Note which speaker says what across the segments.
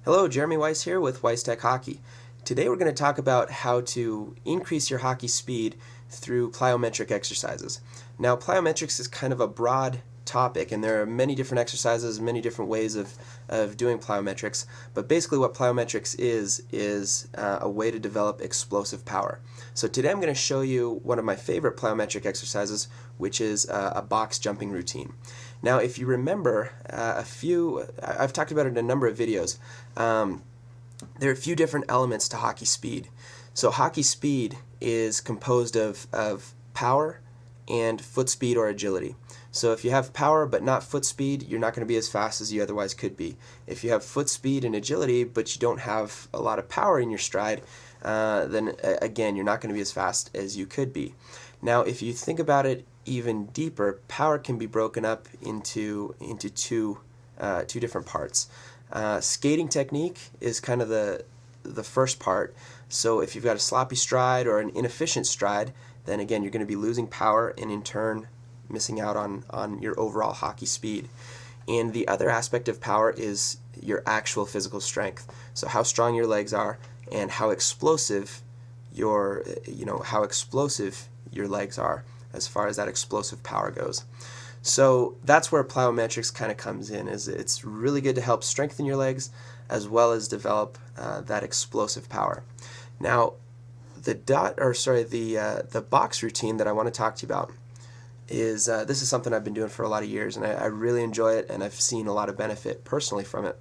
Speaker 1: Hello, Jeremy Weiss here with Weiss Tech Hockey. Today we're going to talk about how to increase your hockey speed through plyometric exercises. Now, plyometrics is kind of a broad topic, and there are many different exercises, many different ways of doing plyometrics, but basically what plyometrics is a way to develop explosive power. So today I'm going to show you one of my favorite plyometric exercises, which is a box jumping routine. Now, if you remember, I've talked about it in a number of videos. There are a few different elements to hockey speed. So hockey speed is composed of power and foot speed or agility. So if you have power but not foot speed, you're not going to be as fast as you otherwise could be. If you have foot speed and agility but you don't have a lot of power in your stride, then again, you're not going to be as fast as you could be. Now, if you think about it even deeper, power can be broken up into two different parts. Skating technique is kind of the first part. So if you've got a sloppy stride or an inefficient stride, then again you're going to be losing power and in turn missing out on your overall hockey speed. And the other aspect of power is your actual physical strength. So how strong your legs are and how explosive your legs are as far as that explosive power goes. So that's where plyometrics kind of comes in. It's really good to help strengthen your legs as well as develop that explosive power. Now, the box routine that I want to talk to you about is this is something I've been doing for a lot of years, and I really enjoy it, and I've seen a lot of benefit personally from it.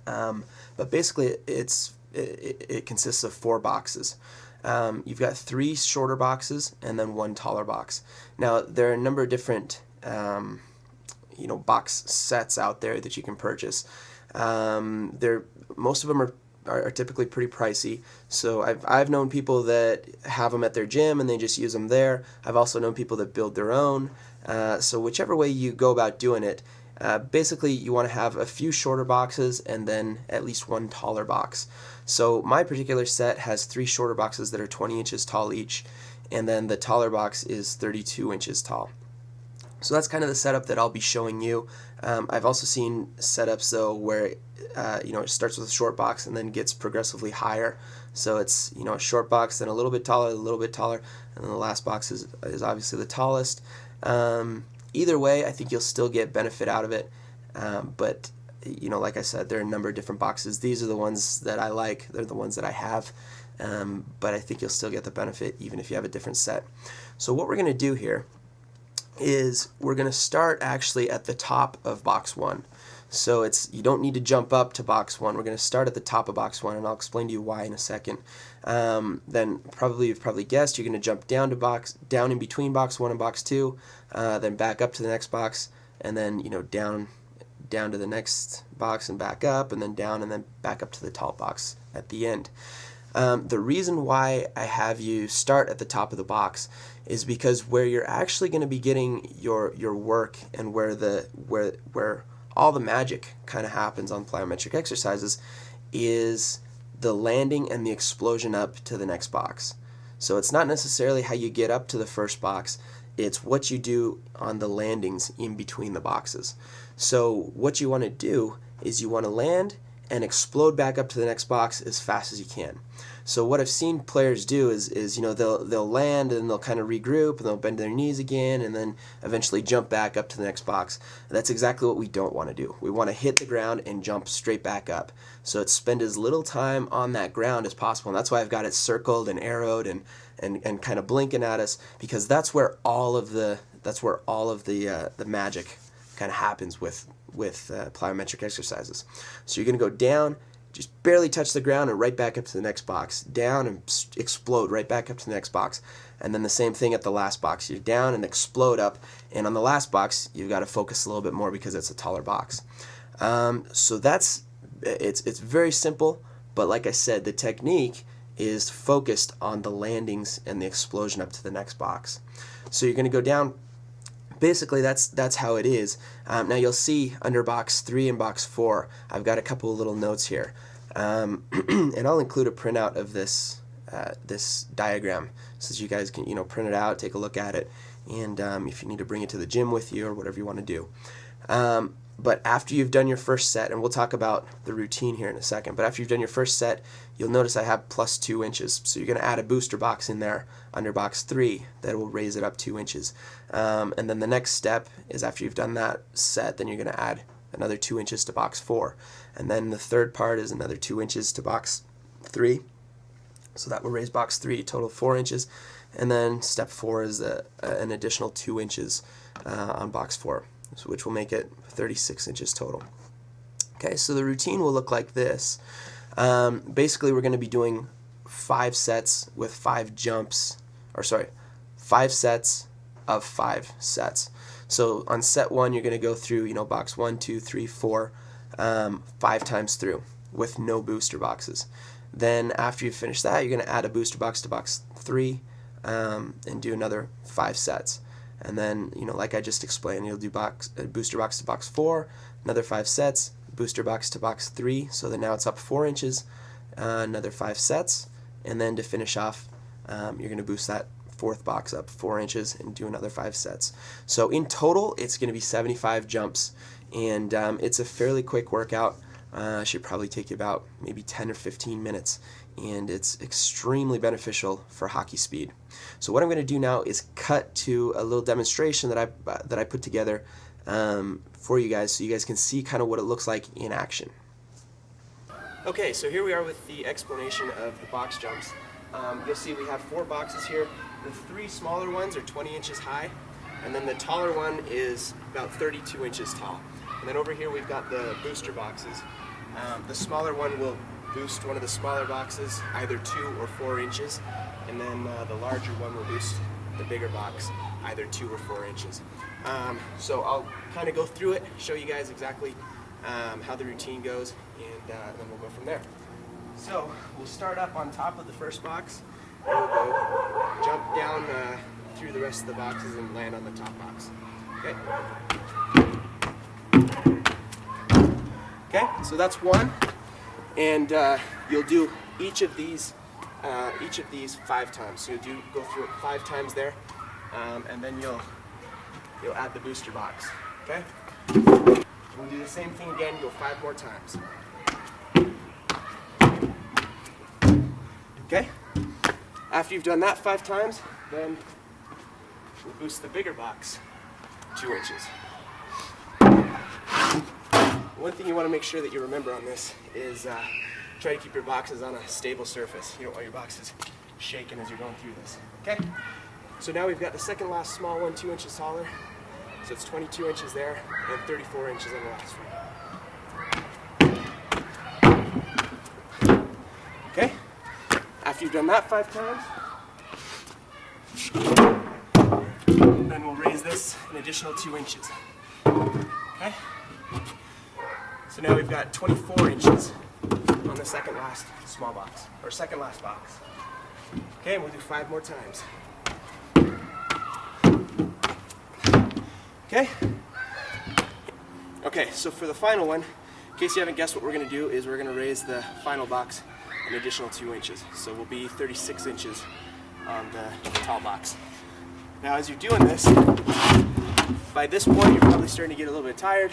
Speaker 1: But basically, it consists of 4 boxes. You've got 3 shorter boxes and then 1 taller box. Now, there are a number of different box sets out there that you can purchase. Most of them are typically pretty pricey. So I've known people that have them at their gym and they just use them there. I've also known people that build their own. So whichever way you go about doing it, basically you want to have a few shorter boxes and then at least 1 taller box. So my particular set has 3 shorter boxes that are 20 inches tall each, and then the taller box is 32 inches tall. So that's kind of the setup that I'll be showing you. I've also seen setups though where it starts with a short box and then gets progressively higher. So it's a short box, then a little bit taller, and then the last box is obviously the tallest. Either way, I think you'll still get benefit out of it. But like I said, there are a number of different boxes. These are the ones that I like. They're the ones that I have. But I think you'll still get the benefit even if you have a different set. So what we're going to do here is we're going to start actually at the top of box 1. So you don't need to jump up to box 1. We're going to start at the top of box 1, and I'll explain to you why in a second. Then you've probably guessed you're going to jump down in between box 1 and box 2, then back up to the next box, and then down to the next box and back up, and then down and then back up to the tall box at the end. The reason why I have you start at the top of the box is because where you're actually going to be getting your work and where all the magic kind of happens on plyometric exercises is the landing and the explosion up to the next box. So it's not necessarily how you get up to the first box, it's what you do on the landings in between the boxes. So what you want to do is you want to land and explode back up to the next box as fast as you can. So what I've seen players do is they'll land and they'll kind of regroup and they'll bend their knees again and then eventually jump back up to the next box. And that's exactly what we don't want to do. We want to hit the ground and jump straight back up. So it's spend as little time on that ground as possible, and that's why I've got it circled and arrowed and kind of blinking at us, because that's where all of the magic kind of happens with plyometric exercises. So you're going to go down, just barely touch the ground, and right back up to the next box. Down and explode right back up to the next box. And then the same thing at the last box. You're down and explode up, and on the last box you've got to focus a little bit more because it's a taller box. So it's very simple, but like I said, the technique is focused on the landings and the explosion up to the next box. So you're going to go down. Basically, that's how it is. Now you'll see under box 3 and box 4, I've got a couple of little notes here, and I'll include a printout of this diagram so that you guys can print it out, take a look at it, and if you need to bring it to the gym with you or whatever you want to do. But after you've done your first set, and we'll talk about the routine here in a second, but after you've done your first set, you'll notice I have plus 2 inches. So you're going to add a booster box in there under box 3 that will raise it up 2 inches. And then the next step is after you've done that set, then you're going to add another 2 inches to box 4. And then the third part is another 2 inches to box 3. So that will raise box 3, total 4 inches. And then step 4 is an additional 2 inches on box 4, which will make it 36 inches total. Okay, so the routine will look like this. Basically, we're going to be doing 5 sets with 5 jumps, or sorry, 5 sets of 5 sets. So on set 1, you're going to go through, box 1, 2, 3, 4, 5 times through with no booster boxes. Then after you finish that, you're going to add a booster box to box 3 and do another 5 sets. And then, like I just explained, you'll do a booster box to box 4, another 5 sets, booster box to box 3, so that now it's up 4 inches, another 5 sets, and then to finish off, you're going to boost that 4th box up 4 inches and do another 5 sets. So in total, it's going to be 75 jumps, and it's a fairly quick workout. Should probably take you about maybe 10 or 15 minutes, and it's extremely beneficial for hockey speed. So what I'm going to do now is cut to a little demonstration that I put together for you guys, so you guys can see kind of what it looks like in action. Okay, so here we are with the explanation of the box jumps. You'll see we have 4 boxes here. The 3 smaller ones are 20 inches high, and then the taller one is about 32 inches tall. And then over here we've got the booster boxes. The smaller one will boost one of the smaller boxes either 2 or 4 inches, and then the larger one will boost the bigger box either 2 or 4 inches. So I'll kind of go through it, show you guys exactly how the routine goes, and then we'll go from there. So we'll start up on top of the first box, and we'll go jump down through the rest of the boxes and land on the top box. Okay? Okay, so that's one, and you'll do each of these 5 times. So you'll go through it 5 times there, and then you'll add the booster box. Okay, we'll do the same thing again. Go 5 more times. Okay, after you've done that 5 times, then we'll boost the bigger box 2 inches. One thing you want to make sure that you remember on this is try to keep your boxes on a stable surface. You don't want your boxes shaking as you're going through this. Okay? So now we've got the second last small one 2 inches taller. So it's 22 inches there and 34 inches on the last one. Okay? After you've done that 5 times, then we'll raise this an additional 2 inches. Okay? So now we've got 24 inches on the second last small box, or second last box. Okay, and we'll do 5 more times. Okay? Okay, so for the final one, in case you haven't guessed, what we're going to do is we're going to raise the final box an additional 2 inches. So we'll be 36 inches on the tall box. Now as you're doing this, by this point you're probably starting to get a little bit tired.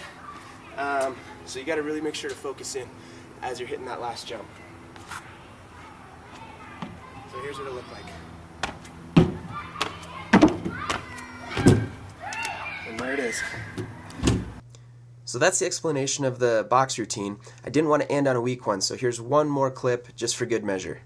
Speaker 1: So you got to really make sure to focus in as you're hitting that last jump. So here's what it looked like. And there it is. So that's the explanation of the box routine. I didn't want to end on a weak one, so here's one more clip just for good measure.